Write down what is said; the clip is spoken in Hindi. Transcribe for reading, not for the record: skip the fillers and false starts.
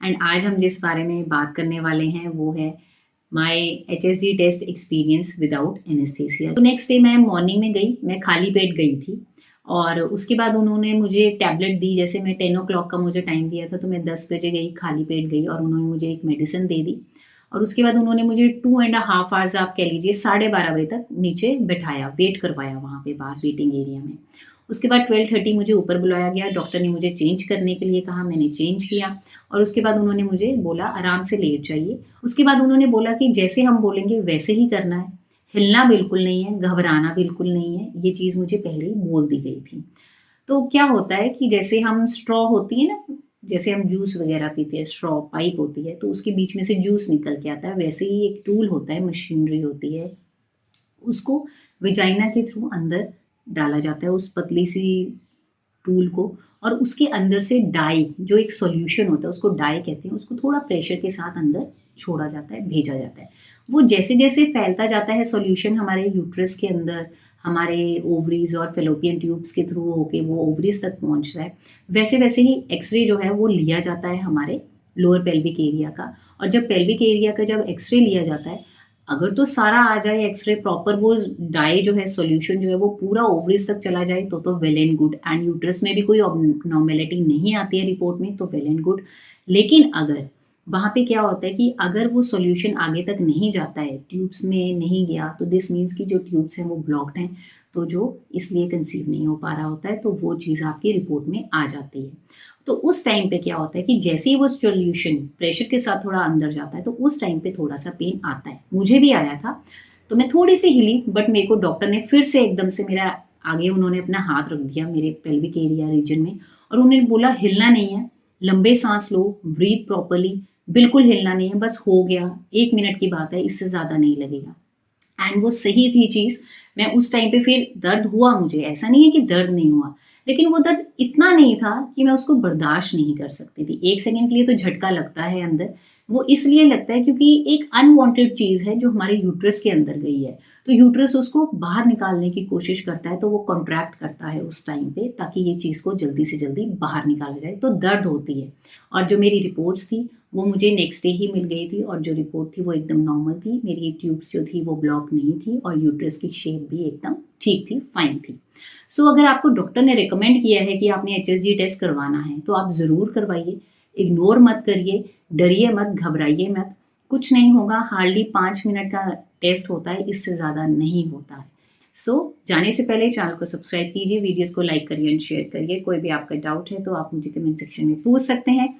एंड आज हम जिस बारे में बात करने वाले हैं वो है my HSG test experience without anaesthesia. तो नेक्स्ट डे मैं मॉर्निंग में गई, मैं खाली पेट गई थी और उसके बाद उन्होंने मुझे टैबलेट दी। जैसे मैं 10 ओ क्लॉक का मुझे टाइम दिया था, तो मैं 10 बजे गई, खाली पेट गई और उन्होंने मुझे एक मेडिसिन दे दी। और उसके बाद उन्होंने मुझे 2.5 आवर्स आप कह लीजिए 12:30 बजे तक नीचे बैठाया, वेट करवाया वहाँ पे बाहर वेटिंग एरिया में। उसके बाद 12:30 मुझे ऊपर बुलाया गया, डॉक्टर ने मुझे चेंज करने के लिए कहा, मैंने चेंज किया और उसके बाद उन्होंने मुझे बोला आराम से लेट जाइए। उसके बाद उन्होंने बोला कि जैसे हम बोलेंगे वैसे ही करना है, हिलना बिल्कुल नहीं है, घबराना बिल्कुल नहीं है। ये चीज़ मुझे पहले ही बोल दी गई थी। तो क्या होता है कि जैसे हम स्ट्रॉ होती है ना, जैसे हम जूस वगैरह पीते हैं, स्ट्रॉ पाइप होती है तो उसके बीच में से जूस निकल के आता है, वैसे ही एक टूल होता है, मशीनरी होती है, उसको वेजाइना के थ्रू अंदर डाला जाता है उस पतली सी टूल को। और उसके अंदर से डाई जो एक सॉल्यूशन होता है, उसको डाई कहते हैं, उसको थोड़ा प्रेशर के साथ अंदर छोड़ा जाता है, भेजा जाता है। वो जैसे जैसे फैलता जाता है सॉल्यूशन हमारे यूट्रस के अंदर, हमारे ओवरीज और फेलोपियन ट्यूब्स के थ्रू होके वो ओवरीज तक पहुंच रहा है, वैसे वैसे ही एक्सरे जो है वो लिया जाता है हमारे लोअर पेल्विक एरिया का। और जब पेल्विक एरिया का जब एक्सरे लिया जाता है, अगर तो सारा आ जाए एक्सरे प्रॉपर, वो डाई जो है सॉल्यूशन जो है वो पूरा ओवरीज तक चला जाए तो well and good, and uterus में भी कोई नॉर्मेलिटी नहीं आती है रिपोर्ट में तो वेल एंड गुड। लेकिन अगर वहाँ पे क्या होता है कि अगर वो सॉल्यूशन आगे तक नहीं जाता है, ट्यूब्स में नहीं गया, तो दिस मीन्स कि जो ट्यूब्स हैं वो ब्लॉक्ड हैं, तो जो इसलिए कंसीव नहीं हो पा रहा होता है, तो वो चीज़ आपकी रिपोर्ट में आ जाती है। तो उस टाइम पे क्या होता है कि जैसे ही वो सॉल्यूशन प्रेशर के साथ थोड़ा अंदर जाता है, तो उस टाइम पे थोड़ा सा पेन आता है, मुझे भी आया था। तो मैं थोड़ी सी हिली, बट मेरे को डॉक्टर ने फिर से एकदम से मेरा आगे उन्होंने अपना हाथ रख दिया मेरे पेल्विक एरिया रीजन में और उन्होंने बोला हिलना नहीं है, लंबे सांस लो, ब्रीथ प्रॉपरली, बिल्कुल हिलना नहीं है, बस हो गया, 1 मिनट की बात है, इससे ज़्यादा नहीं लगेगा। एंड वो सही थी चीज़। मैं उस टाइम पे फिर दर्द हुआ मुझे, ऐसा नहीं है कि दर्द नहीं हुआ, लेकिन वो दर्द इतना नहीं था कि मैं उसको बर्दाश्त नहीं कर सकती थी। 1 सेकंड के लिए तो झटका लगता है अंदर, वो इसलिए लगता है क्योंकि एक अनवांटेड चीज़ है जो हमारे यूट्रस के अंदर गई है। तो यूट्रस उसको बाहर निकालने की कोशिश करता है, तो वो कॉन्ट्रैक्ट करता है उस टाइम पे ताकि ये चीज़ को जल्दी से जल्दी बाहर निकाला जाए, तो दर्द होती है। और जो मेरी रिपोर्ट्स थी वो मुझे नेक्स्ट डे ही मिल गई थी और जो रिपोर्ट थी वो एकदम नॉर्मल थी। मेरी ट्यूब्स जो थी वो ब्लॉक नहीं थी और यूट्रस की शेप भी एकदम ठीक थी, फाइन थी। सो अगर आपको डॉक्टर ने रिकमेंड किया है कि आपने एचएसजी टेस्ट करवाना है तो आप ज़रूर करवाइए, इग्नोर मत करिए, डरिए मत, घबराइए मत, कुछ नहीं होगा। हार्डली 5 मिनट का टेस्ट होता है, इससे ज़्यादा नहीं होता है। जाने से पहले चैनल को सब्सक्राइब कीजिए, वीडियोस को लाइक करिए एंड शेयर करिए। कोई भी आपका डाउट है तो आप मुझे कमेंट सेक्शन में पूछ सकते हैं।